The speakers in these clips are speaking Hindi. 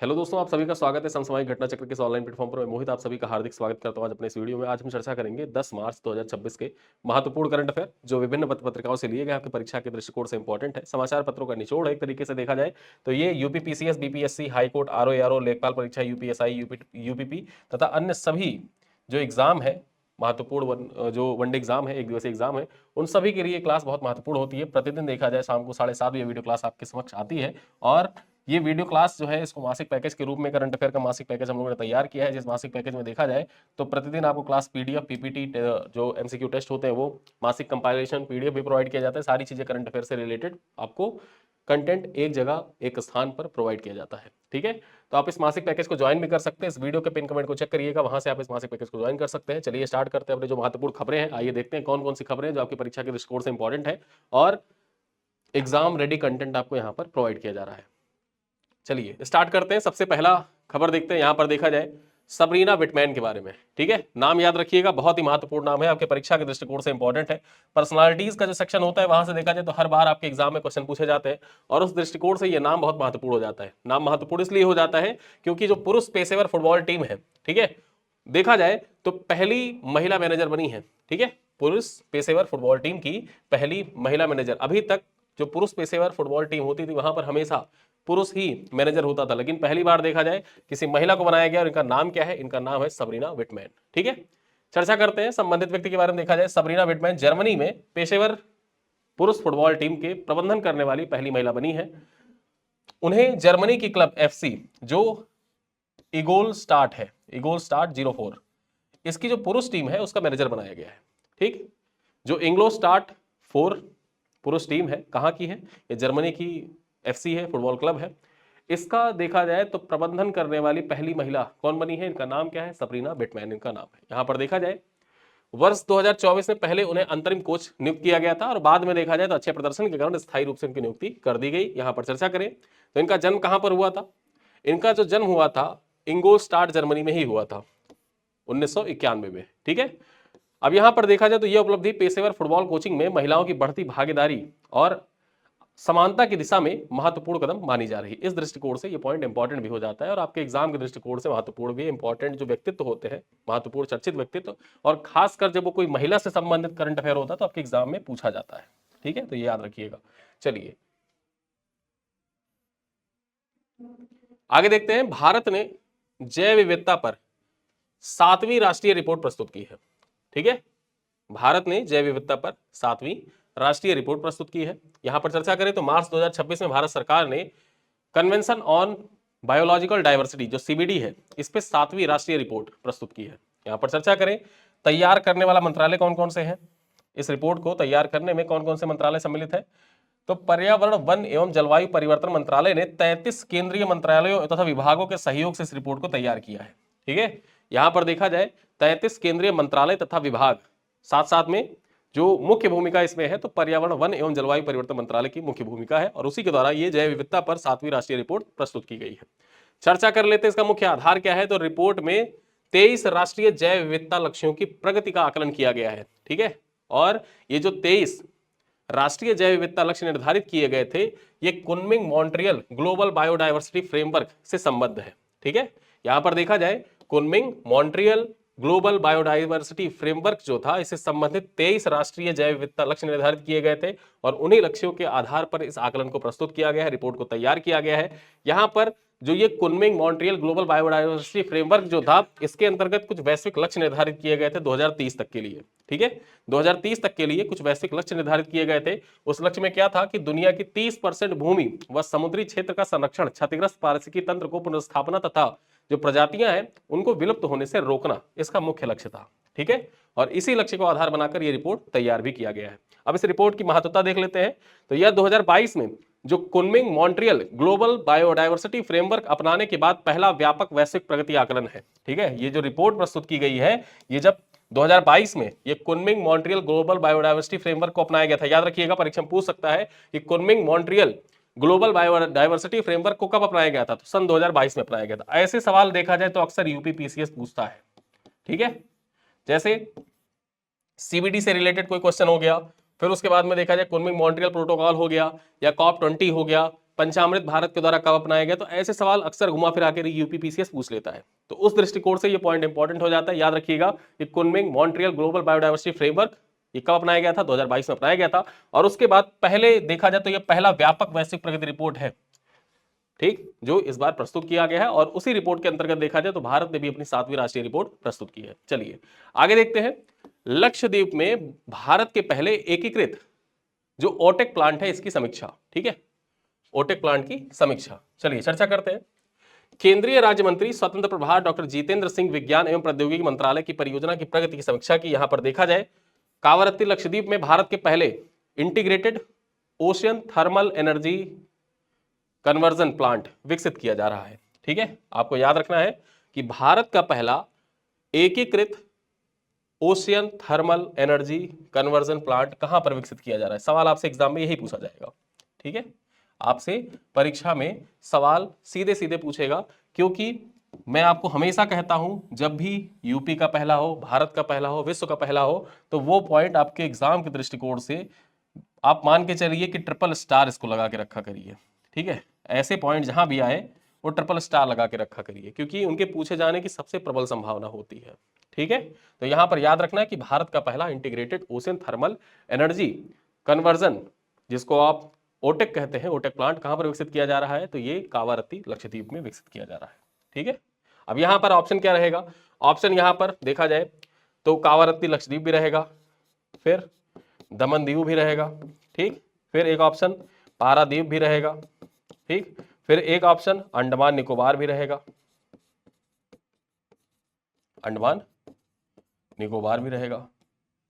हेलो दोस्तों, आप सभी का स्वागत है समसामयिक घटना चक्र के इस ऑनलाइन प्लेटफॉर्म पर। मैं मोहित आप सभी का हार्दिक स्वागत करता हूं। आज अपने इस वीडियो में हम चर्चा करेंगे 10 मार्च 2026 के महत्वपूर्ण करंट अफेयर जो विभिन्न पत्रिकाओं से लिए गए आपकी परीक्षा के दृष्टिकोण से इंपॉर्टेंट है। समाचार पत्रों का निचोड़ है एक तरीके से देखा जाए तो ये UP PCS, BPSC, high court, RO, लेखपाल परीक्षा, यूपीएसआई, यूपीपी तथा अन्य सभी जो एग्जाम है महत्वपूर्ण जो वनडे एग्जाम है, एक दिवसीय एग्जाम है, उन सभी के लिए क्लास बहुत महत्वपूर्ण होती है। प्रतिदिन देखा जाए शाम को 7:30 ये वीडियो क्लास आपके समक्ष आती है। और ये वीडियो क्लास जो है इसको मासिक पैकेज के रूप में करंट अफेयर का मासिक पैकेज हम लोगों ने तैयार किया है। जिस मासिक पैकेज में देखा जाए तो प्रतिदिन आपको क्लास पीडीएफ, पीपीटी, जो एमसीक्यू टेस्ट होते हैं वो मासिक कंपाइलेशन पीडीएफ भी प्रोवाइड किया जाता है। सारी चीजें करंट अफेयर से रिलेटेड आपको कंटेंट एक जगह एक स्थान पर प्रोवाइड किया जाता है। ठीक है, तो आप इस मासिक पैकेज को ज्वाइन भी कर सकते हैं। इस वीडियो के पिन कमेंट को चेक करिएगा, वहां से आप इस मासिक पैकेज को ज्वाइन कर सकते हैं। चलिए स्टार्ट करते हैं अपने जो महत्वपूर्ण खबरें हैं। आइए देखते हैं कौन कौन सी खबरें जो आपकी परीक्षा के दृष्टिकोण से इंपॉर्टेंट है और एग्जाम रेडी कंटेंट आपको यहाँ पर प्रोवाइड किया जा रहा है। चलिए स्टार्ट करते हैं। सबसे पहला खबर देखते हैं। यहां पर देखा जाए सबरीना विटमैन के बारे में। ठीक है, नाम याद रखिएगा, बहुत ही महत्वपूर्ण नाम है, आपके परीक्षा के दृष्टिकोण से इंपॉर्टेंट है। पर्सनालिटीज का जो सेक्शन होता है वहां से देखा जाए तो हर बार आपके एग्जाम में क्वेश्चन पूछे जाते हैं और उस दृष्टिकोण से ये नाम बहुत महत्वपूर्ण हो जाता है। नाम महत्वपूर्ण इसलिए हो जाता है क्योंकि जो पुरुष पेशेवर फुटबॉल टीम है, ठीक है, देखा जाए तो पहली महिला मैनेजर बनी है। ठीक है, पुरुष पेशेवर फुटबॉल टीम की पहली महिला मैनेजर। अभी तक जो पुरुष पेशेवर फुटबॉल टीम होती थी वहां पर हमेशा पुरुष ही मैनेजर होता था, लेकिन पहली बार देखा जाए किसी महिला को बनाया गया और इनका नाम क्या है? इनका नाम है सबरीना विटमैन। ठीक है, चर्चा करते हैं संबंधित व्यक्ति के बारे में। देखा जाए सबरीना विटमैन जर्मनी में पेशेवर पुरुष फुटबॉल टीम के प्रबंधन करने वाली पहली महिला बनी है। उन्हें जर्मनी की क्लब एफसी जो इगोल स्टार्ट है, इगोल स्टार्ट 04, इसकी जो पुरुष टीम है उसका मैनेजर बनाया गया है। ठीक, जो इंग्लो स्टार्ट 4 पुरुष टीम है, कहां की है? ये जर्मनी की एफसी है, फुटबॉल क्लब है। इसका देखा जाए तो प्रबंधन करने वाली पहली महिला कौन बनी है? इनका नाम क्या है? सबरीना विटमैन इनका नाम है। यहां पर देखा जाए वर्ष 2024 में पहले उन्हें अंतरिम कोच नियुक्त किया गया था और बाद में देखा जाए तो अच्छे प्रदर्शन के कारण स्थायी रूप से इनकी नियुक्ति कर दी गई। यहां पर चर्चा करें तो इनका जन्म कहां पर हुआ था? इनका जो जन्म हुआ था इंगोस्टार्ट जर्मनी में ही हुआ था 1991 में। ठीक है, अब यहां पर देखा जाए तो यह उपलब्धि पेशेवर फुटबॉल कोचिंग में महिलाओं की बढ़ती भागीदारी और समानता की दिशा में महत्वपूर्ण कदम मानी जा रही है। इस दृष्टिकोण से ये पॉइंट इंपॉर्टेंट भी हो जाता है और आपके एग्जाम के दृष्टिकोण से महत्वपूर्ण भी। इंपॉर्टेंट जो व्यक्तित्व होते हैं, महत्वपूर्ण चर्चित व्यक्तित्व, और खासकर जब वो कोई महिला से संबंधित करंट अफेयर होता है तो आपके एग्जाम में पूछा जाता है। ठीक है, तो ये याद रखिएगा। चलिए आगे देखते हैं। भारत ने जैव विविधता पर 7वीं राष्ट्रीय रिपोर्ट प्रस्तुत की है। ठीक है, भारत ने जैव विविधता पर 7वीं राष्ट्रीय रिपोर्ट प्रस्तुत की है। यहां पर चर्चा करें तो मार्च 2026 में भारत सरकार ने कन्वेंशन ऑन बायोलॉजिकल डाइवर्सिटी जो सीबीडी है, इस पे 7वीं राष्ट्रीय रिपोर्ट प्रस्तुत की है। यहां पर चर्चा करें तैयार करने वाला मंत्रालय कौन कौन से हैं? इस रिपोर्ट को तैयार करने में कौन कौन से मंत्रालय सम्मिलित है? तो पर्यावरण, वन एवं जलवायु परिवर्तन मंत्रालय ने 33 केंद्रीय मंत्रालयों तथा विभागों के सहयोग से इस रिपोर्ट को तैयार किया है। ठीक है, यहां पर देखा जाए 33 केंद्रीय मंत्रालय तथा विभाग, साथ साथ में जो मुख्य भूमिका इसमें है तो पर्यावरण, वन एवं जलवायु परिवर्तन मंत्रालय की मुख्य भूमिका है और उसी के द्वारा ये जैव विविधता पर 7वीं राष्ट्रीय रिपोर्ट प्रस्तुत की गई है। चर्चा कर लेते हैं इसका मुख्य आधार क्या है। तो रिपोर्ट में 23 राष्ट्रीय जैव विविधता लक्ष्यों की प्रगति का आकलन किया गया है। ठीक है, और ये जो 23 राष्ट्रीय जैव विविधता लक्ष्य निर्धारित किए गए थे ये Kunming Montreal global biodiversity framework से संबद्ध है। ठीक है, यहां पर देखा जाए Kunming Montreal global biodiversity framework जो था इससे संबंधित 23 राष्ट्रीय जैव विविधता लक्ष्य निर्धारित किए गए थे और उन्हीं लक्ष्यों के आधार पर इस आकलन को प्रस्तुत किया गया है, रिपोर्ट को तैयार किया गया है। यहां पर जो ये Kunming Montreal global biodiversity framework जो था इसके अंतर्गत कुछ वैश्विक लक्ष्य निर्धारित किए गए थे 2030 तक के लिए। ठीक है, 2030 तक के लिए कुछ वैश्विक लक्ष्य निर्धारित किए गए थे। उस लक्ष्य में क्या था कि दुनिया की 30% भूमि व समुद्री क्षेत्र का संरक्षण, क्षतिग्रस्त पारिस्थितिकी तंत्र को पुनर्स्थापना तथा जो प्रजातियां हैं उनको विलुप्त होने से रोकना इसका मुख्य लक्ष्य था। ठीक है, और इसी लक्ष्य को आधार बनाकर यह रिपोर्ट तैयार भी किया गया है। अब इस रिपोर्ट की महत्वता देख लेते हैं। तो यह 2022 में जो Kunming Montreal global biodiversity framework अपनाने के बाद पहला व्यापक वैश्विक प्रगति आकलन है। ठीक है, ये जो रिपोर्ट प्रस्तुत की गई है ये जब 2022 में ये Kunming Montreal global biodiversity framework को अपनाया गया था। याद रखिएगा, परीक्षा में पूछ सकता है कि Kunming Montreal global biodiversity framework को कब अपनाया गया था? तो सन 2022 में अपनाया गया था। ऐसे सवाल देखा जाए तो अक्सर यूपी पीसीएस पूछता है। ठीक है, जैसे सीबीडी से रिलेटेड कोई क्वेश्चन हो गया, फिर उसके बाद में देखा जाए कुनमिंग मॉन्ट्रियल प्रोटोकॉल हो गया या COP20 हो गया पंचामृत भारत के द्वारा कब अपनाया गया? तो ऐसे सवाल अक्सर घुमा फिरा के यूपीपीसीएस पूछ लेता है, तो उस दृष्टिकोण से ये पॉइंट इंपॉर्टेंट हो जाता है। याद रखिएगा कि Kunming Montreal global biodiversity framework ये कब अपनाया गया था? 2022 में अपनाया गया था। और उसके बाद पहले देखा जाए तो ये पहला व्यापक वैश्विक प्रगति रिपोर्ट है, ठीक, जो इस बार प्रस्तुत किया गया है। और उसी रिपोर्ट के अंतर्गत देखा जाए तो भारत ने भी अपनी 7वीं राष्ट्रीय रिपोर्ट प्रस्तुत की है। चलिए आगे देखते हैं। लक्षद्वीप में भारत के पहले एकीकृत जो ओटेक प्लांट है इसकी समीक्षा, ठीक है, ओटेक प्लांट की समीक्षा। चलिए चर्चा करते हैं। केंद्रीय राज्य मंत्री स्वतंत्र प्रभार डॉक्टर जितेंद्र सिंह विज्ञान एवं प्रौद्योगिकी मंत्रालय की परियोजना की प्रगति की समीक्षा की। यहां पर देखा जाए कावरत्ती लक्षद्वीप में भारत के पहले integrated ocean thermal energy conversion plant विकसित किया जा रहा है, ठीक है। आपको याद रखना है कि भारत का पहला एकीकृत ocean thermal energy conversion plant कहां पर विकसित किया जा रहा है। सवाल आपसे एग्जाम में यही पूछा जाएगा, ठीक है, आपसे परीक्षा में सवाल सीधे सीधे पूछेगा। क्योंकि मैं आपको हमेशा कहता हूं जब भी यूपी का पहला हो, भारत का पहला हो, विश्व का पहला हो, तो वो पॉइंट आपके एग्जाम के दृष्टिकोण से आप मान के चलिए कि ट्रिपल स्टार इसको लगा के रखा करिए, ठीक है। ऐसे पॉइंट जहां भी आए वो ट्रिपल स्टार लगा के रखा करिए, क्योंकि उनके पूछे जाने की सबसे प्रबल संभावना होती है, ठीक है। तो यहां पर याद रखना है कि भारत का पहला integrated ocean thermal energy conversion, जिसको आप ओटेक कहते हैं, ओटेक प्लांट कहां पर विकसित किया जा रहा है? तो ये कावारत्ती लक्षद्वीप में विकसित किया जा रहा है, ठीक है। अब यहां पर ऑप्शन क्या रहेगा? ऑप्शन यहां पर देखा जाए तो कावारत्ती लक्षद्वीप भी रहेगा, फिर दमन दीव भी रहेगा, ठीक, फिर एक ऑप्शन पारादीप भी रहेगा, ठीक, फिर एक ऑप्शन अंडमान निकोबार भी रहेगा, अंडमान निकोबार भी रहेगा।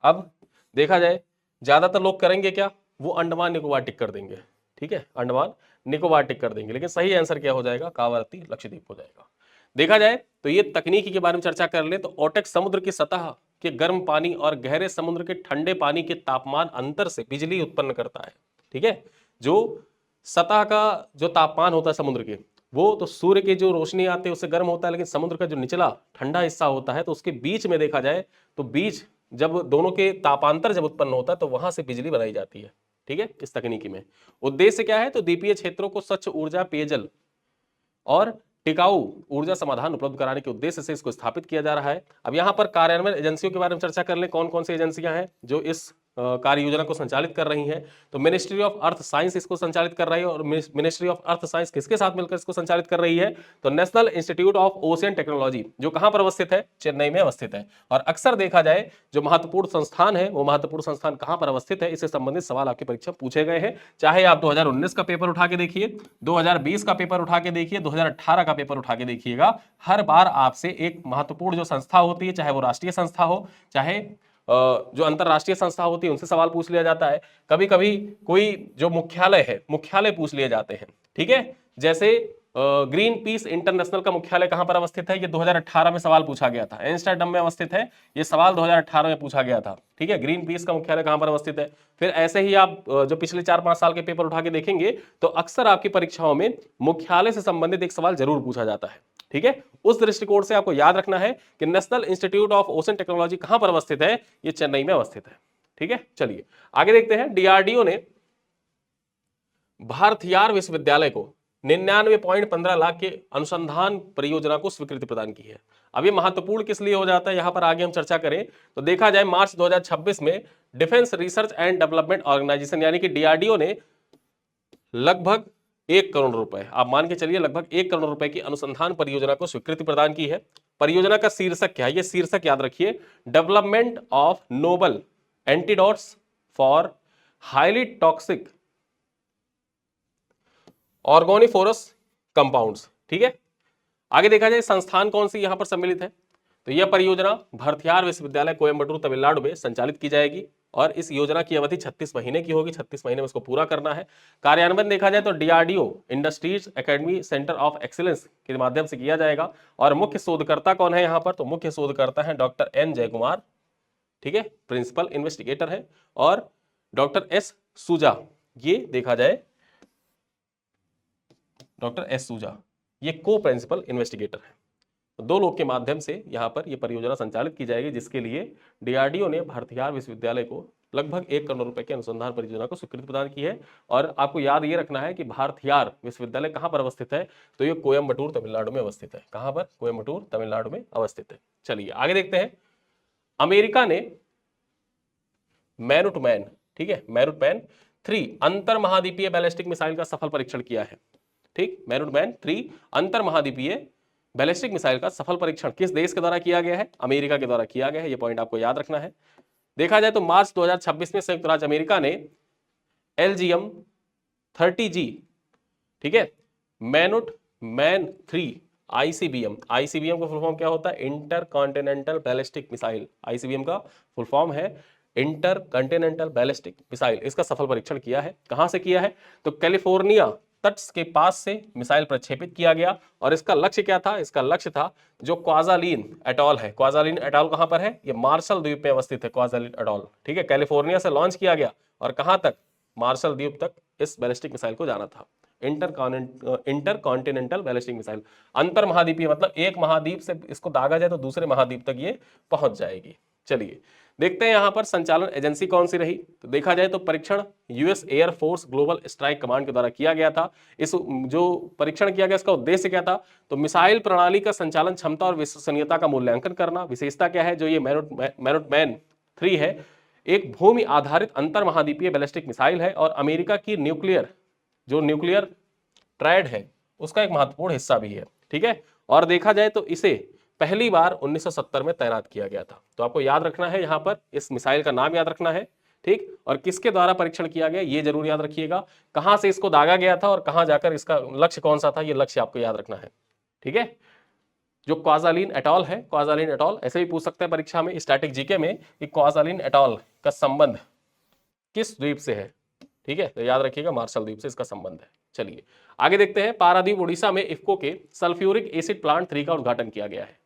अब देखा जाए ज्यादातर लोग करेंगे क्या? वो अंडमान निकोबार टिक कर देंगे, ठीक है, अंडमान निकोबार टिक कर देंगे, लेकिन सही आंसर क्या हो जाएगा? कावारत्ती लक्षद्वीप हो जाएगा। देखा जाए तो ये तकनीकी के बारे में चर्चा कर ले तो ओटेक समुद्र की सतह के गर्म पानी और गहरे समुद्र के ठंडे पानी के तापमान अंतर से बिजली उत्पन्न करता है, ठीक है। जो सतह का जो तापमान होता है समुद्र के, वो तो सूर्य की जो रोशनी आती है उससे गर्म होता है, लेकिन समुद्र का जो निचला ठंडा हिस्सा होता है तो उसके बीच में देखा जाए तो बीच जब दोनों के तापांतर जब उत्पन्न होता है तो वहां से बिजली बनाई जाती है, ठीक है, इस तकनीकी में। उद्देश्य क्या है? तो द्वीपीय क्षेत्रों को स्वच्छ ऊर्जा, पेयजल और टिकाऊ ऊर्जा समाधान उपलब्ध कराने के उद्देश्य से इसको स्थापित किया जा रहा है। अब यहां पर कार्यान्वयन एजेंसियों के बारे में चर्चा कर ले, कौन कौन सी एजेंसियां हैं जो इस कार्य योजना को संचालित कर रही हैं। तो मिनिस्ट्री ऑफ अर्थ साइंस इसको संचालित कर रही है, और मिनिस्ट्री ऑफ अर्थ साइंस किसके साथ मिलकर इसको संचालित कर रही है? तो national institute of ocean technology, जो कहां पर अवस्थित है? चेन्नई में अवस्थित है। और अक्सर देखा जाए जो महत्वपूर्ण संस्थान है वो महत्वपूर्ण संस्थान कहां पर अवस्थित है, इससे संबंधित सवाल आपकी परीक्षा पूछे गए हैं। चाहे आप 2019 का पेपर उठा के देखिए, 2020 का पेपर उठा के देखिए, 2018 का पेपर उठा के देखिएगा, हर बार आपसे एक महत्वपूर्ण जो संस्था होती है, चाहे वो राष्ट्रीय संस्था हो, चाहे जो अंतरराष्ट्रीय संस्था होती है, उनसे सवाल पूछ लिया जाता है। कभी कभी कोई जो मुख्यालय है, मुख्यालय पूछ लिए जाते हैं, ठीक है। जैसे ग्रीन पीस इंटरनेशनल का मुख्यालय कहां पर अवस्थित है? ये 2018 में सवाल पूछा गया था, एम्स्टर्डम में अवस्थित है। ये सवाल 2018 में पूछा गया था, ठीक है। ग्रीन पीस का मुख्यालय कहां पर अवस्थित है? फिर ऐसे ही आप जो पिछले 4-5 साल के पेपर उठा के देखेंगे तो अक्सर आपकी परीक्षाओं में मुख्यालय से संबंधित एक सवाल जरूर पूछा जाता है, ठीक है। उस दृष्टिकोण से आपको याद रखना है कि national institute of ocean technology कहां पर अवस्थित है? ये चेन्नई में अवस्थित है, ठीक है। चलिए आगे देखते हैं। डीआरडीओ ने भारतीयार विश्वविद्यालय को 99.15 लाख के अनुसंधान परियोजना को स्वीकृति प्रदान की है। अब ये महत्वपूर्ण किस लिए हो जाता है, यहां पर आगे हम चर्चा करें तो देखा जाए मार्च 2026 में defence research and development organisation यानी कि डीआरडीओ ने लगभग 1 करोड़ रुपए, आप मान के चलिए लगभग 1 करोड़ रुपए की अनुसंधान परियोजना को स्वीकृति प्रदान की है। परियोजना का शीर्षक क्या है? ये शीर्षक याद रखिए, development of noble antidotes for highly toxic organophosphorus compounds, ठीक है। आगे देखा जाए संस्थान कौन सी यहां पर सम्मिलित है, तो यह परियोजना भरथियार विश्वविद्यालय कोयम्बटूर तमिलनाडु में संचालित की जाएगी और इस योजना की अवधि 36 महीने की होगी। 36 महीने में इसको पूरा करना है। कार्यान्वयन देखा जाए तो DRDO industries academy centre of excellence के माध्यम से किया जाएगा। और मुख्य शोधकर्ता कौन है यहां पर? तो मुख्य शोधकर्ता है डॉक्टर एन जयकुमार, ठीक है, प्रिंसिपल इन्वेस्टिगेटर है, और डॉक्टर एस सूजा, ये देखा जाए डॉक्टर एस सूजा ये को प्रिंसिपल इन्वेस्टिगेटर है। तो 2 लोग के माध्यम से यहां पर यह परियोजना संचालित की जाएगी, जिसके लिए डीआरडीओ ने भारतीयार विश्वविद्यालय को लगभग 1 करोड़ रुपए की अनुसंधान परियोजना को स्वीकृति प्रदान की है। और आपको याद ये रखना है कि भारतीयार विश्वविद्यालय कहाँ पर अवस्थित है, तो ये कोयम्बटूर तमिलनाडु में अवस्थित है। कहाँ पर? कोयम्बटूर तमिलनाडु में अवस्थित है। चलिए आगे देखते हैं। अमेरिका ने मैनुटमैन, ठीक है, मैनुटमैन 3 अंतर महाद्वीपीय बैलिस्टिक मिसाइल का सफल परीक्षण किया है। ठीक, मैनुटमैन 3 अंतर महाद्वीपीय बैलिस्टिक मिसाइल का सफल परीक्षण किस देश के द्वारा किया गया है? अमेरिका के द्वारा किया गया है। ये पॉइंट आपको याद रखना है। देखा जाए तो मार्च 2026 में संयुक्त राज्य अमेरिका ने LGM-30G, ठीक है, मैनुटमैन 3 ICBM का फुल फॉर्म क्या होता है? Inter continental ballistic missile. ICBM का फुल फॉर्म है इंटर कॉन्टिनेंटल बैलिस्टिक मिसाइल। इसका सफल परीक्षण किया है। कहां से किया है? तो कैलिफोर्निया तट के पास से मिसाइल प्रक्षेपित किया गया। और इसका लक्ष्य क्या था? इसका लक्ष्य था जो क्वाजालिन एटॉल है। क्वाजालिन एटॉल कहां पर है? ये मार्शल द्वीप में अवस्थित है क्वाजालिन एटॉल, ठीक है। कैलिफोर्निया से लॉन्च किया गया और कहां तक? मार्शल द्वीप तक इस बैलिस्टिक मिसाइल को जाना था। इंटर कॉन्टिनेंटल बैलिस्टिक मिसाइल, अंतर महाद्वीपीय, मतलब एक महाद्वीप से इसको दागा जाए तो दूसरे महाद्वीप तक ये पहुंच जाएगी। चलिए देखते हैं यहां पर संचालन एजेंसी कौन सी रही। तो देखा जाए तो परीक्षण US air force global strike command के द्वारा किया गया था। इस जो परीक्षण किया गया इसका उद्देश्य क्या था? तो मिसाइल प्रणाली का संचालन क्षमता और विश्वसनीयता का मूल्यांकन करना। विशेषता क्या है? जो ये मैनुटमैन 3 है एक भूमि आधारित अंतर महाद्वीपीय बैलिस्टिक मिसाइल है और अमेरिका की न्यूक्लियर ट्रायड है उसका एक महत्वपूर्ण हिस्सा भी है, ठीक है। और देखा जाए तो इसे पहली बार 1970 में तैनात किया गया था। तो आपको याद रखना है यहां पर इस मिसाइल का नाम याद रखना है, ठीक, और किसके द्वारा परीक्षण किया गया ये जरूर याद रखिएगा। कहां से इसको दागा गया था और कहां जाकर इसका लक्ष्य कौन सा था, ये लक्ष्य आपको याद रखना है, ठीक है। जो क्वाजालिन एटॉल है, क्वाजालिन एटॉल ऐसे भी पूछ सकते हैं परीक्षा में स्टैटिक जीके में कि क्वाजालिन एटॉल का संबंध किस द्वीप से है, ठीक है। तो याद रखिएगा मार्शल द्वीप से इसका संबंध है। चलिए आगे देखते हैं। पारादीप उड़ीसा में इफ्को के सल्फ्यूरिक एसिड प्लांट 3 का उद्घाटन किया गया है,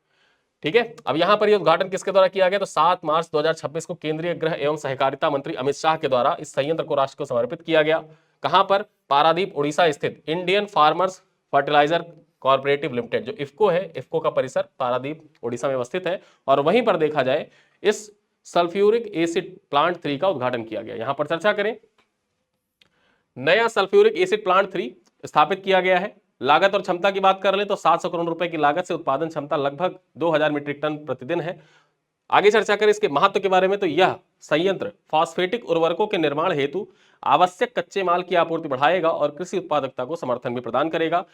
ठीक है। अब यहां पर यह उद्घाटन किसके द्वारा किया गया? तो 7 मार्च 2026 को केंद्रीय गृह एवं सहकारिता मंत्री अमित शाह के द्वारा इस संयंत्र को राष्ट्र को समर्पित किया गया। कहां पर? पारादीप उड़ीसा स्थित Indian farmers fertiliser cooperative limited जो इफ्को है, इफ्को का परिसर पारादीप उड़ीसा में अवस्थित है। और वहीं पर देखा जाए इस सल्फ्यूरिक एसिड प्लांट 3 का उद्घाटन किया गया। यहां पर चर्चा करें, नया सल्फ्यूरिक एसिड प्लांट 3 स्थापित किया गया है। लागत और क्षमता की बात कर ले तो 700 करोड़ रुपए की लागत से उत्पादन क्षमता लगभग 2000 मीट्रिक टन प्रतिदिन है। आगे चर्चा करें इसके महत्व के बारे में तो यह संयंत्र फॉस्फेटिक उर्वरकों के निर्माण हेतु आवश्यक कच्चे माल की आपूर्ति बढ़ाएगा और कृषि उत्पादकता को समर्थन भी प्रदान करेगा।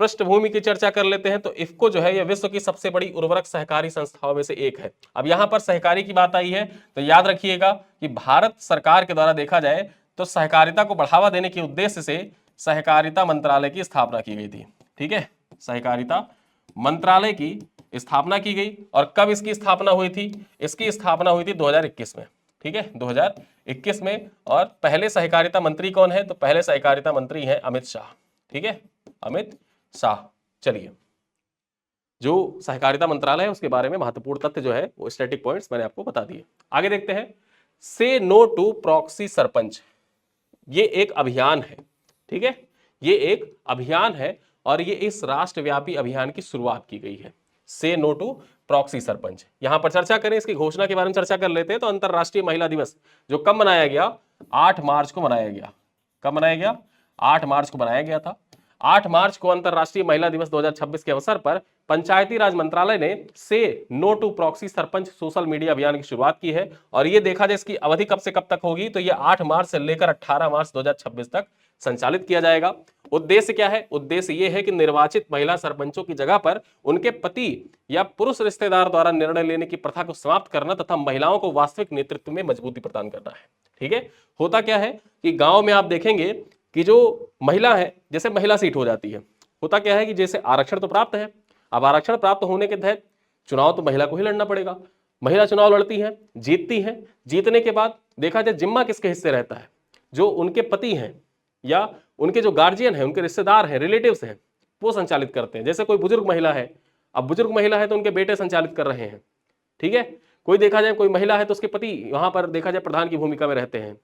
पृष्ठभूमि की चर्चा कर लेते हैं तो इफ्को जो है यह विश्व की सबसे बड़ी उर्वरक सहकारी संस्थाओं में से एक है। अब यहां पर सहकारी की बात आई है तो याद रखिएगा कि भारत सरकार के द्वारा देखा जाए तो सहकारिता को बढ़ावा देने के उद्देश्य से सहकारिता मंत्रालय की स्थापना की गई थी, ठीक है। सहकारिता मंत्रालय की स्थापना की गई और कब इसकी स्थापना हुई थी? इसकी स्थापना हुई थी 2021 में, ठीक है, 2021 में। और पहले सहकारिता मंत्री कौन है? तो पहले सहकारिता मंत्री हैं अमित शाह, ठीक है, अमित शाह। चलिए जो सहकारिता मंत्रालय है उसके बारे में महत्वपूर्ण तथ्य जो है वो स्टैटिक पॉइंट्स मैंने आपको बता दिए। आगे देखते हैं। से नो टू प्रॉक्सी सरपंच, ये एक अभियान है, ठीक है, ये एक अभियान है और ये इस राष्ट्रव्यापी अभियान की शुरुआत की गई है। से नो टू प्रॉक्सी सरपंच। यहां पर चर्चा करें इसकी घोषणा के बारे में चर्चा कर लेते हैं। तो अंतरराष्ट्रीय महिला दिवस जो कब मनाया गया? 8 मार्च को मनाया गया। कब मनाया गया? 8 मार्च को मनाया गया था। 8 मार्च को अंतरराष्ट्रीय महिला दिवस 2026 के अवसर पर पंचायती राज मंत्रालय ने से no to proxy sarpanch social media अभियान की शुरुआत की है। और ये देखा जाए इसकी अवधि कब से कब तक होगी तो ये 8 मार्च से लेकर 18 मार्च 2026 तक संचालित किया जाएगा। उद्देश्य क्या है? उद्देश्य यह है कि निर्वाचित महिला सरपंचों की जगह पर उनके पति या पुरुष रिश्तेदार द्वारा निर्णय लेने की प्रथा को समाप्त करना तथा महिलाओं को वास्तविक नेतृत्व में मजबूती प्रदान करना है, ठीक है। होता क्या है कि गांव में आप देखेंगे कि जो महिला है, जैसे महिला सीट हो जाती है, होता क्या है कि जैसे आरक्षण तो प्राप्त है, अब आरक्षण प्राप्त होने के तहत चुनाव तो महिला को ही लड़ना पड़ेगा। महिला चुनाव लड़ती है, जीतती है, जीतने के बाद देखा जाए जिम्मा किसके हिस्से रहता है? जो उनके पति हैं या उनके जो गार्जियन है, उनके रिश्तेदार हैं, रिलेटिव्स हैं, वो संचालित करते हैं। जैसे कोई बुजुर्ग महिला है, अब बुजुर्ग महिला है तो उनके बेटे संचालित कर रहे हैं, ठीक है। कोई देखा जाए कोई महिला है तो उसके पति वहां पर देखा जाए प्रधान की भूमिका में रहते हैं,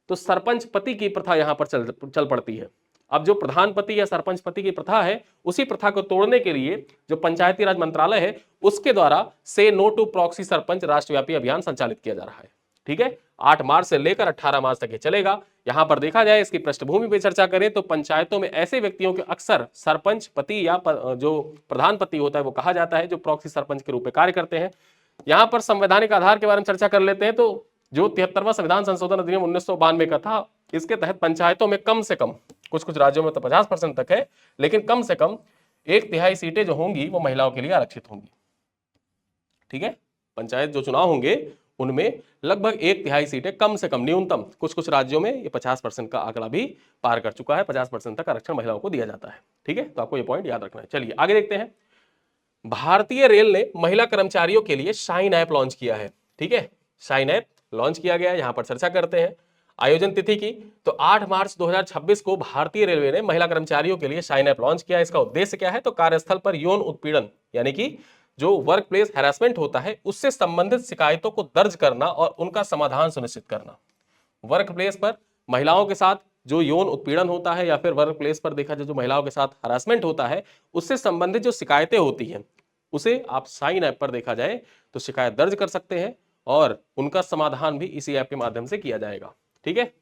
तो सरपंच पति की प्रथा यहां पर चल पड़ती है। अब जो प्रधान पति या सरपंच पति की प्रथा है, उसी प्रथा को तोड़ने के लिए जो पंचायती राज मंत्रालय है उसके द्वारा से नो टू प्रॉक्सी सरपंच राष्ट्रव्यापी अभियान संचालित किया जा रहा है। ठीक है, 8 मार्च से लेकर 18 मार्च तक ये चलेगा। यहां पर देखा जाए इसकी पृष्ठभूमि पे चर्चा करें तो पंचायतों में ऐसे व्यक्तियों के अक्सर सरपंच पति या जो प्रधान पति होता है वो कहा जाता है, जो प्रॉक्सी सरपंच के रूप में कार्य करते हैं। यहां पर संवैधानिक आधार के बारे में चर्चा कर लेते हैं। तो जो 73वां संविधान संशोधन अधिनियम 1992 का था, इसके तहत पंचायतों में कम से कम, कुछ कुछ राज्यों में तो 50% तक है, लेकिन कम से कम 1/3 सीटें जो होंगी वो महिलाओं के लिए आरक्षित होंगी। ठीक है, पंचायत जो चुनाव होंगे उनमें लगभग 1/3 सीटें कम से कम, न्यूनतम कुछ कुछ राज्यों में ये 50% का आंकड़ा भी पार कर चुका है, 50% तक आरक्षण महिलाओं को दिया जाता है। ठीक है, तो आपको ये पॉइंट याद रखना है। चलिए आगे देखते हैं। भारतीय रेल ने महिला कर्मचारियों के लिए शाइन ऐप लॉन्च किया है। ठीक है, शाइन ऐप लॉन्च किया गया है, यहां पर चर्चा करते हैं। आयोजन तिथि की तो 8 मार्च 2026 को भारतीय रेलवे ने महिला कर्मचारियों के लिए शाइन ऐप लॉन्च किया है। इसका उद्देश्य क्या है, तो कार्यस्थल पर यौन उत्पीड़न यानी कि जो वर्क प्लेस हैरेसमेंट होता है उससे संबंधित शिकायतों को दर्ज करना और उनका समाधान सुनिश्चित करना। वर्क प्लेस पर महिलाओं के साथ जो यौन उत्पीड़न होता है या फिर वर्क प्लेस पर देखा जाए जो महिलाओं के साथ हरासमेंट होता है उससे संबंधित जो शिकायतें होती हैं उसे आप साइन ऐप पर देखा जाए तो शिकायत दर्ज कर सकते हैं और उनका समाधान भी इसी ऐप के माध्यम से किया जाएगा। ठीक है,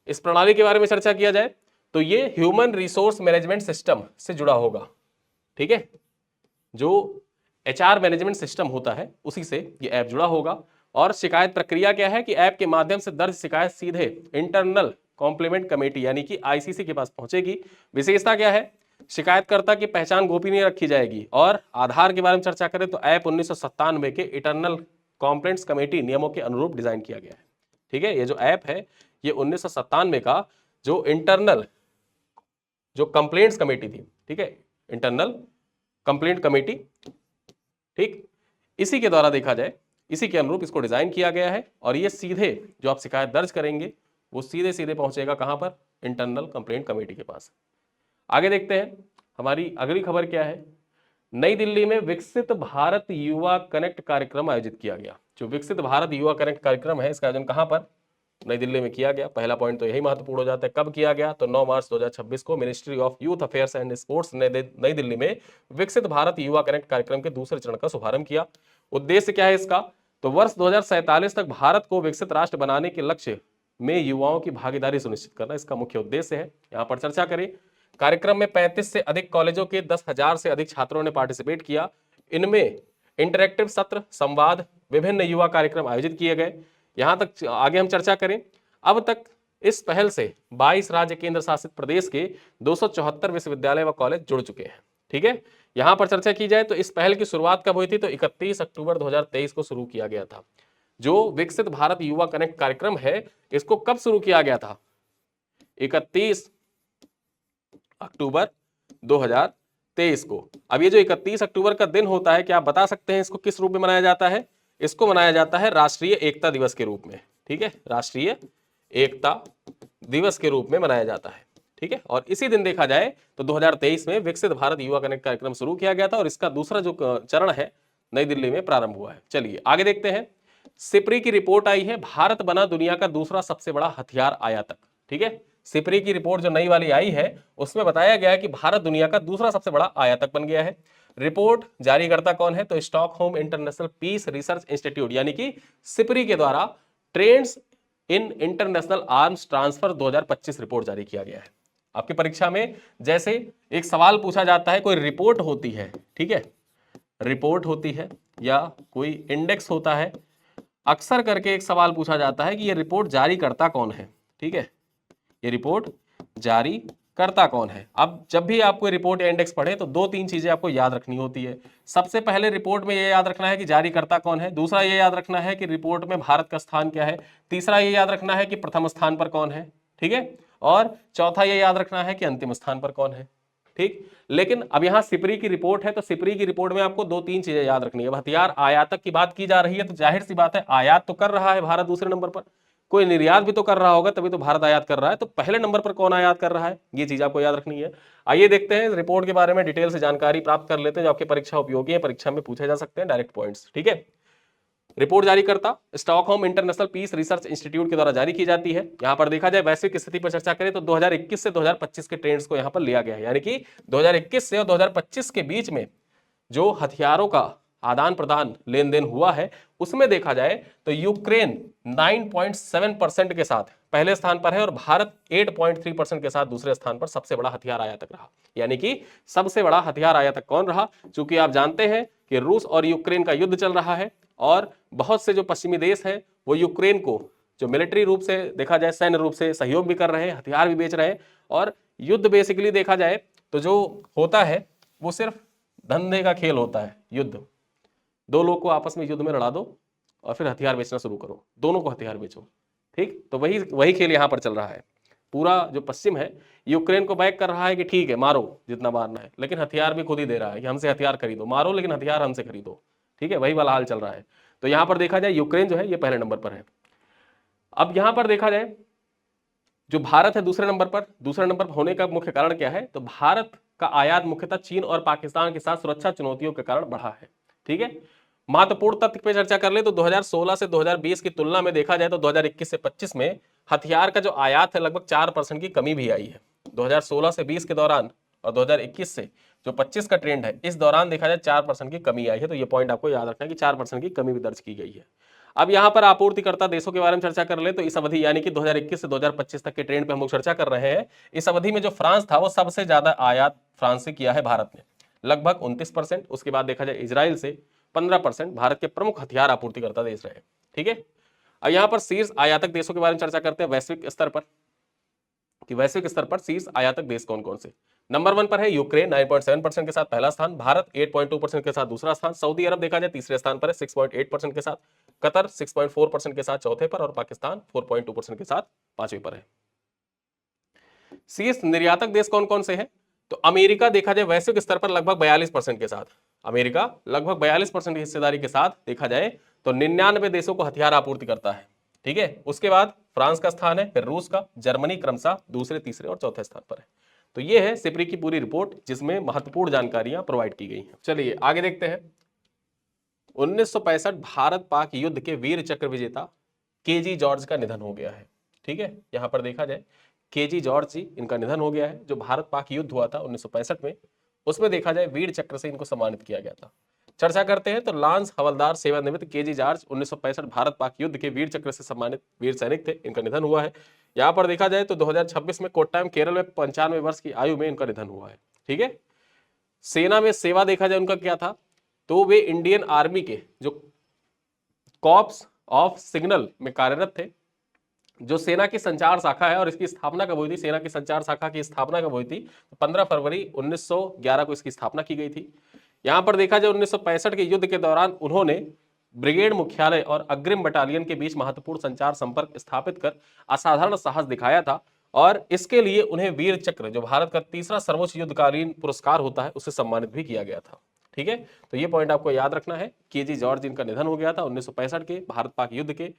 इस प्रणाली के बारे में चर्चा किया जाए तो ये ह्यूमन रिसोर्स मैनेजमेंट सिस्टम से जुड़ा होगा। ठीक है, जो HR मैनेजमेंट सिस्टम होता है उसी से ये ऐप जुड़ा होगा। और शिकायत प्रक्रिया क्या है कि ऐप के माध्यम से दर्ज शिकायत सीधे इंटरनल कॉम्प्लीमेंट कमेटी यानी कि ICC के पास पहुंचेगी। विशेषता क्या है, शिकायतकर्ता की पहचान गोपनीय रखी जाएगी। और आधार के बारे में चर्चा करें तो ऐप 1997 के इंटरनल कॉम्प्लेंट्स कमेटी नियमों के अनुरूप डिजाइन किया गया है। ठीक है, ये जो ऐप है ये 1997 का जो इंटरनल जो कंप्लेंट्स कमेटी थी, ठीक है, इंटरनल कंप्लेंट कमेटी, ठीक, इसी के द्वारा देखा जाए इसी के अनुरूप इसको डिजाइन किया गया है। और ये सीधे जो आप शिकायत दर्ज करेंगे वो सीधे सीधे पहुंचेगा कहां पर, इंटरनल कंप्लेंट कमेटी के पास। आगे देखते हैं हमारी अगली खबर क्या है। नई दिल्ली में विकसित भारत युवा कनेक्ट कार्यक्रम आयोजित किया गया। जो विकसित भारत युवा कनेक्ट कार्यक्रम है इसका आयोजन कहां पर, नई दिल्ली में किया गया। पहला पॉइंट तो यही महत्वपूर्ण हो जाता है, कब किया गया, तो 9 मार्च 2026 को ministry of youth affairs and sports ने नई दिल्ली में विकसित भारत युवा कनेक्ट कार्यक्रम के दूसरे चरण का शुभारंभ किया। उद्देश्य क्या है इसका, तो वर्ष 2047 तक भारत को विकसित राष्ट्र बनाने के लक्ष्य में युवाओं की भागीदारी सुनिश्चित करना इसका मुख्य उद्देश्य है। यहाँ पर चर्चा करें, कार्यक्रम में 35 से अधिक कॉलेजों के 10,000 से अधिक छात्रों ने पार्टिसिपेट किया। इनमें इंटरेक्टिव सत्र, संवाद, विभिन्न युवा कार्यक्रम आयोजित किए गए। यहां तक आगे हम चर्चा करें, अब तक इस पहल से 22 राज्य केंद्र शासित प्रदेश के 274 विश्वविद्यालय व कॉलेज जुड़ चुके हैं। ठीक है, यहां पर चर्चा की जाए तो इस पहल की शुरुआत कब हुई थी, तो 31 अक्टूबर 2023 को शुरू किया गया था। जो विकसित भारत युवा कनेक्ट कार्यक्रम है इसको कब शुरू किया गया था, 31 अक्टूबर 2023 को। अब ये जो 31 अक्टूबर का दिन होता है, क्या आप बता सकते हैं इसको किस रूप में मनाया जाता है, इसको मनाया जाता है राष्ट्रीय एकता दिवस के रूप में। ठीक है, राष्ट्रीय एकता दिवस के रूप में मनाया जाता है। ठीक है, और इसी दिन देखा जाए तो 2023 में विकसित भारत युवा कनेक्ट कार्यक्रम शुरू किया गया था और इसका दूसरा जो चरण है नई दिल्ली में प्रारंभ हुआ है। चलिए आगे देखते हैं, सिपरी की रिपोर्ट आई है, भारत बना दुनिया का दूसरा सबसे बड़ा हथियार आयातक। ठीक है, सिपरी की रिपोर्ट जो नई वाली आई है उसमें बताया गया है कि भारत दुनिया का दूसरा सबसे बड़ा आयातक बन गया है। रिपोर्ट जारीकर्ता कौन है, तो Stockholm International Peace Research Institute यानी कि सिपरी के द्वारा trends in international arms transfer 2025 report जारी किया गया है। आपकी परीक्षा में जैसे एक सवाल पूछा जाता है, कोई रिपोर्ट होती है, ठीक है, रिपोर्ट होती है या कोई इंडेक्स होता है, अक्सर करके एक सवाल पूछा जाता है कि ये रिपोर्ट जारी करता कौन है। ठीक है, ये रिपोर्ट जारी करता कौन है। अब जब भी आप कोई रिपोर्ट या इंडेक्स पढ़े तो 2-3 चीजें आपको याद रखनी होती है। सबसे पहले रिपोर्ट में ये याद रखना है कि जारी करता कौन है, दूसरा ये याद रखना है कि रिपोर्ट में भारत का स्थान क्या है, तीसरा ये याद रखना है कि प्रथम स्थान पर कौन है, ठीक है, और चौथा ये याद रखना है कि अंतिम स्थान पर कौन है। ठीक, लेकिन अब यहाँ सिपरी की रिपोर्ट है तो सिपरी की रिपोर्ट में आपको 2-3 चीजें याद रखनी है। हथियार आयातक की बात की जा रही है तो जाहिर सी बात है आयात तो कर रहा है भारत दूसरे नंबर पर, कोई निर्यात भी तो कर रहा होगा तभी तो भारत आयात कर रहा है, तो पहले नंबर पर कौन आयात कर रहा है, ये चीज आपको याद रखनी है। आइए देखते हैं रिपोर्ट के बारे में डिटेल से जानकारी प्राप्त कर लेते हैं जो आपकी परीक्षा उपयोगी है, परीक्षा में पूछे जा सकते हैं डायरेक्ट पॉइंट्स। ठीक है, रिपोर्ट जारी करता Stockholm International Peace Research Institute के द्वारा जारी की जाती है। यहां पर देखा जाए वैश्विक स्थिति पर चर्चा करें तो 2021 से 2025 के ट्रेंड्स को यहां पर लिया गया है, यानी कि 2021 से और 2025 के बीच में जो हथियारों का आदान प्रदान लेन देन हुआ है उसमें देखा जाए तो यूक्रेन 9.7% के साथ पहले स्थान पर है और भारत 8.3% के साथ दूसरे स्थान पर सबसे बड़ा हथियार आयातक रहा। यानी कि सबसे बड़ा हथियार आयातक कौन रहा? चूंकि आप जानते हैं कि रूस और यूक्रेन का युद्ध चल रहा है और बहुत से जो पश्चिमी देश हैं वो यूक्रेन को जो मिलिट्री रूप से देखा जाए सैन्य रूप से सहयोग भी कर रहे हैं, हथियार भी बेच रहे हैं। और युद्ध बेसिकली देखा जाए तो जो होता है वो सिर्फ धंधे का खेल होता है। युद्ध दो लोग को आपस में युद्ध में लड़ा दो और फिर हथियार बेचना शुरू करो, दोनों को हथियार बेचो, ठीक। तो वही वही खेल यहां पर चल रहा है। पूरा जो पश्चिम है यूक्रेन को बैक कर रहा है कि ठीक है मारो जितना मारना है, लेकिन हथियार भी खुद ही दे रहा है कि हमसे हथियार खरीदो, मारो लेकिन हथियार हमसे खरीदो, ठीक है। वही वाला हाल चल रहा है। तो यहां पर देखा जाए यूक्रेन जो है ये पहले नंबर पर है। अब यहां पर देखा जाए जो भारत है दूसरे नंबर पर। दूसरे नंबर पर होने का मुख्य कारण क्या है? तो भारत का आयात मुख्यतः चीन और पाकिस्तान के साथ सुरक्षा चुनौतियों के कारण बढ़ा है, ठीक है। महत्वपूर्ण तथ्य पे चर्चा कर ले तो 2016 से 2020 की तुलना में देखा जाए तो 2021 से 25 में हथियार का जो आयात है लगभग 4% की कमी भी आई है। 2016 से 20 के दौरान और 2021 से जो 25 का ट्रेंड है इस दौरान देखा जाए 4% की कमी आई है। तो ये पॉइंट आपको याद रखना है कि 4% की कमी भी दर्ज की गई है। अब यहां पर आपूर्तिकर्ता देशों के बारे में चर्चा कर ले तो इस अवधि यानी कि 2021 से 2025 तक के ट्रेंड पे हम लोग चर्चा कर रहे हैं। इस अवधि में जो फ्रांस था वो सबसे ज्यादा आयात फ्रांस से किया है भारत ने, लगभग 29%। उसके बाद देखा जाए इजराइल से 15% भारत के प्रमुख हथियार आपूर्तिकर्ता देश रहे, ठीक है। अब यहां पर शीर्ष आयातक देशों के बारे में चर्चा करते हैं वैश्विक स्तर पर कि वैश्विक स्तर पर शीर्ष आयातक देश कौन कौन से। नंबर 1 पर है यूक्रेन 9.7% के साथ पहला स्थान, भारत 8.2% के साथ दूसरा स्थान, सऊदी अरब देखा जाए तीसरे स्थान पर है 6.8% के साथ, कतर 6.4% के साथ चौथे पर और पाकिस्तान 4.2% के साथ पांचवें पर है। शीर्ष निर्यातक देश कौन कौन से हैं? तो अमेरिका देखा जाए वैश्विक स्तर पर लगभग 42% के साथ, अमेरिका लगभग 42% की हिस्सेदारी के साथ देखा जाए तो 99 देशों को हथियार आपूर्ति करता है, ठीक है। उसके बाद फ्रांस का स्थान है, फिर रूस का, जर्मनी क्रमशः दूसरे तीसरे और चौथे स्थान पर है। तो ये है सिप्री की पूरी रिपोर्ट जिसमें महत्वपूर्ण जानकारियां प्रोवाइड की गई हैं। चलिए आगे देखते हैं। 1965 भारत पाक युद्ध के वीर चक्र विजेता केजी जॉर्ज का निधन हो गया है, ठीक है। यहां पर देखा जाए केजी जॉर्ज जी इनका निधन हो गया है। जो भारत पाक युद्ध हुआ था 1965 में उसमें देखा जाए वीर चक्र से इनको सम्मानित किया गया था। चर्चा करते हैं तो लांस हवलदार सेवानिवृत्त केजी जॉर्ज 1965 भारत पाक युद्ध के वीर चक्र से सम्मानित वीर सैनिक थे, इनका निधन हुआ है। यहां पर देखा जाए तो 2026 में कोट्टायम केरल में 95 वर्ष की आयु में इनका निधन हुआ है, ठीक है। सेना में सेवा देखा जाए उनका क्या था? तो वे इंडियन आर्मी के जो कॉर्प्स ऑफ सिग्नल में कार्यरत थे, जो सेना की संचार शाखा है और इसकी स्थापना कब हुई थी? सेना की संचार शाखा की स्थापना कब हुई थी? 15 फरवरी 1911 को इसकी स्थापना की गई थी। यहां पर देखा जाए 1965 के युद्ध के दौरान उन्होंने ब्रिगेड मुख्यालय और अग्रिम बटालियन के बीच महत्वपूर्ण संचार संपर्क स्थापित कर असाधारण साहस दिखाया था और इसके लिए उन्हें वीर चक्र जो भारत का तीसरा सर्वोच्च युद्धकालीन पुरस्कार होता है उससे सम्मानित भी किया गया था, ठीक है। तो ये पॉइंट आपको याद रखना है। केजी जॉर्ज इनका निधन हो गया था 1965 के भारत पाक युद्ध के।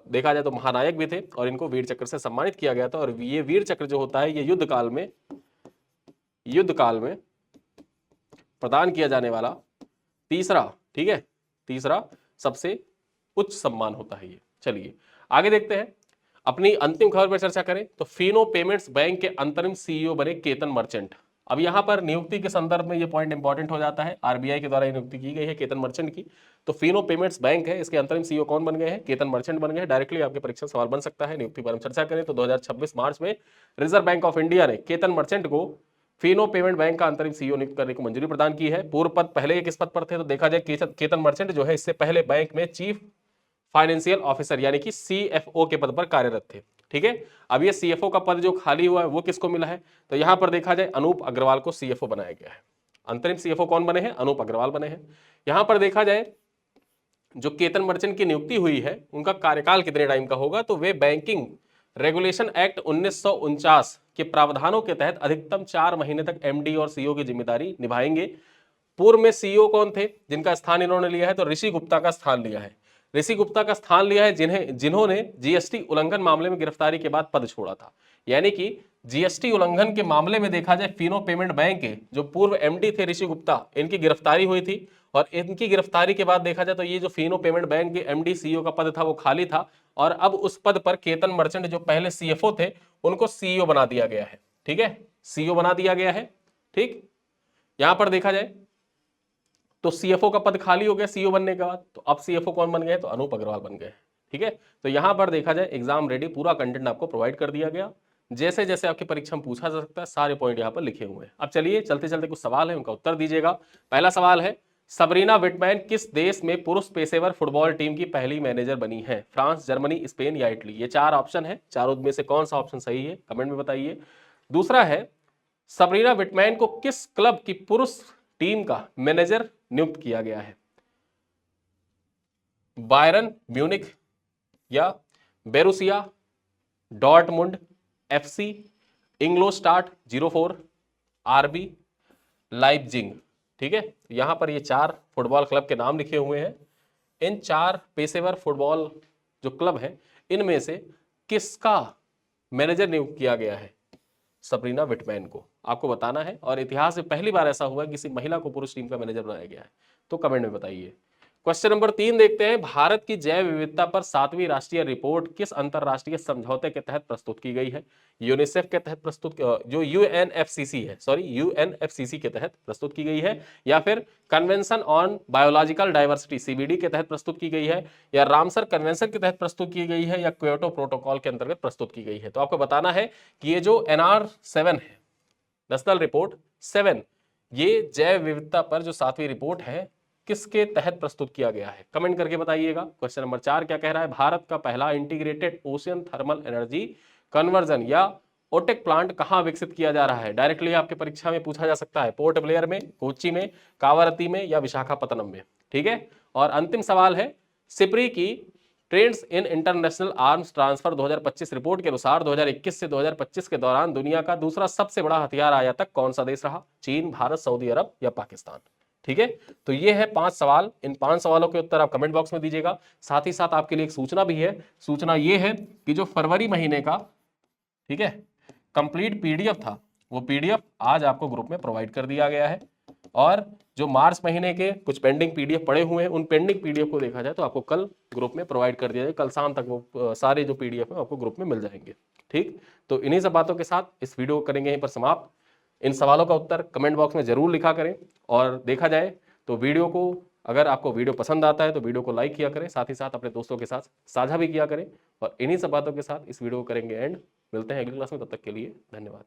देखा जाए तो महानायक भी थे और इनको वीर चक्र से सम्मानित किया गया था। और ये वीर चक्र जो होता है ये युद्ध काल में प्रदान किया जाने वाला तीसरा, ठीक है, तीसरा सबसे उच्च सम्मान होता है ये। चलिए आगे देखते हैं। अपनी अंतिम खबर पर चर्चा करें तो फिनो पेमेंट्स बैंक के अंतरिम सीईओ बने केतन मर्चेंट। अब यहां पर नियुक्ति के संदर्भ में ये पॉइंट इंपॉर्टेंट हो जाता है। आरबीआई के द्वारा नियुक्ति की गई है केतन मर्चेंट की। तो फिनो पेमेंट्स बैंक है इसके अंतरिम सीईओ कौन बन गए हैं? केतन मर्चेंट बन गए हैं। डायरेक्टली आपके परीक्षा सवाल बन सकता है। नियुक्ति पर हम चर्चा करें तो 2026 मार्च में रिजर्व बैंक ऑफ इंडिया ने केतन मर्चेंट को फिनो पेमेंट बैंक का अंतरिम सीईओ नियुक्त करने को मंजूरी प्रदान की है। पूर्व पद पहले ये किस पद पर थे? तो देखा जाए केतन मर्चेंट जो है इससे पहले बैंक में चीफ फाइनेंशियल ऑफिसर यानी कि सीएफओ के पद पर कार्यरत थे, ठीक है। अब ये सीएफओ का पद जो खाली हुआ है वो किसको मिला है? तो यहां पर देखा जाए अनूप अग्रवाल को सीएफओ बनाया गया है। अंतरिम सीएफओ कौन बने हैं? अनूप अग्रवाल बने हैं। यहां पर देखा जाए जो केतन मर्चेंट की नियुक्ति हुई है उनका कार्यकाल कितने टाइम का होगा? तो वे बैंकिंग रेगुलेशन एक्ट 1949 के प्रावधानों के तहत अधिकतम 4 महीने तक एमडी और सीईओ की जिम्मेदारी निभाएंगे। पूर्व में सीईओ कौन थे जिनका स्थान इन्होंने लिया है? तो ऋषि गुप्ता का स्थान लिया है। ऋषि गुप्ता का स्थान लिया है जिन्होंने जीएसटी उल्लंघन मामले में गिरफ्तारी के बाद पद छोड़ा था। यानी कि जीएसटी उल्लंघन के मामले में देखा जाए फिनो पेमेंट बैंक के जो पूर्व एमडी थे ऋषि गुप्ता, इनकी गिरफ्तारी हुई थी और इनकी गिरफ्तारी के बाद देखा जाए तो ये जो फिनो पेमेंट बैंक के एमडी सीईओ का पद था वो खाली था और अब उस पद पर केतन मर्चेंट जो पहले सीएफओ थे उनको सीईओ बना दिया गया है, ठीक है, सीईओ बना दिया गया है, ठीक। यहां पर देखा जाए तो सीएफओ का पद खाली हो गया सीईओ बनने के बाद, तो अब सीएफओ कौन बन गए? तो अनूप अग्रवाल बन गए। ठीक है, तो यहां पर देखा जाए एग्जाम रेडी, पूरा कंटेंट आपको प्रोवाइड कर दिया गया, जैसे जैसे आपकी परीक्षा में पूछा जा सकता है सारे पॉइंट यहाँ पर लिखे हुए हैं। अब चलिए चलते चलते कुछ सवाल है, उनका उत्तर दीजिएगा। पहला सवाल है, सबरीना विटमैन किस देश में पुरुष पेशेवर फुटबॉल टीम की पहली मैनेजर बनी है? फ्रांस, जर्मनी, स्पेन या इटली? ये 4 ऑप्शन है, चारों में से कौन सा ऑप्शन सही है कमेंट में बताइए। दूसरा है, सबरीना विटमैन को किस क्लब की पुरुष टीम का मैनेजर नियुक्त किया गया है? बायरन म्यूनिख या बेरुसिया डॉर्टमुंड, एफसी, इंग्लोस्टार्ट 04, आरबी, लाइपजिग। ठीक है, यहां पर ये 4 फुटबॉल क्लब के नाम लिखे हुए हैं। इन 4 पेशेवर फुटबॉल जो क्लब है इनमें से किसका मैनेजर नियुक्त किया गया है सबरीना विटमैन को? आपको बताना है, और इतिहास में पहली बार ऐसा हुआ है किसी महिला को पुरुष टीम का मैनेजर बनाया गया है, तो कमेंट में बताइए। क्वेश्चन नंबर 3 देखते हैं, भारत की जैव विविधता पर 7वीं राष्ट्रीय रिपोर्ट किस अंतरराष्ट्रीय समझौते के तहत प्रस्तुत की गई है? यूनिसेफ के तहत प्रस्तुत, जो यूएनएफसीसी है, सॉरी यूएनएफसीसी के तहत प्रस्तुत की गई है, या फिर convention on biological diversity CBD के तहत प्रस्तुत की गई है, या रामसर कन्वेंशन के तहत प्रस्तुत की गई है, या क्योटो प्रोटोकॉल के अंतर्गत प्रस्तुत की गई है? तो आपको बताना है कि ये जो NR7 है, नेशनल रिपोर्ट 7, ये जैव विविधता पर जो 7वीं रिपोर्ट है किसके तहत प्रस्तुत किया गया है? कमेंट करके बताइएगा। क्वेश्चन नंबर 4 क्या कह रहा है, भारत का पहला integrated ocean thermal energy conversion या ओटेक प्लांट कहां विकसित किया जा रहा है? डायरेक्टली आपके परीक्षा में पूछा जा सकता है, पोर्ट ब्लेयर में, कोच्चि में, कावारती में या विशाखापत्तनम में। ठीक है, और अंतिम सवाल है, सिप्री की trends in international arms transfer 2025 report के अनुसार 2021 से 2025 के दौरान दुनिया का दूसरा सबसे बड़ा हथियार आयातक कौन सा देश रहा? चीन, भारत, सऊदी अरब या पाकिस्तान? ठीक है, तो ये है 5 सवाल। इन 5 सवालों के उत्तर आप कमेंट बॉक्स में दीजिएगा। साथ ही साथ आपके लिए एक सूचना भी है, सूचना ये है कि जो फरवरी महीने का, ठीक है, कंप्लीट पीडीएफ था, वो पीडीएफ आज आपको ग्रुप में प्रोवाइड कर दिया गया है, और जो मार्च महीने के कुछ पेंडिंग पीडीएफ पड़े हुए हैं, उन पेंडिंग पीडीएफ को देखा जाए तो आपको कल ग्रुप में प्रोवाइड कर दिया जाए। कल शाम तक वो सारे जो पीडीएफ है आपको ग्रुप में मिल जाएंगे। ठीक, तो इन्हीं सब बातों के साथ इस वीडियो को करेंगे यहीं पर समाप्त। इन सवालों का उत्तर कमेंट बॉक्स में जरूर लिखा करें, और देखा जाए तो वीडियो को, अगर आपको वीडियो पसंद आता है तो वीडियो को लाइक किया करें, साथ ही साथ अपने दोस्तों के साथ साझा भी किया करें। और इन्हीं सब बातों के साथ इस वीडियो को करेंगे एंड। मिलते हैं अगली क्लास में, तब तक के लिए धन्यवाद।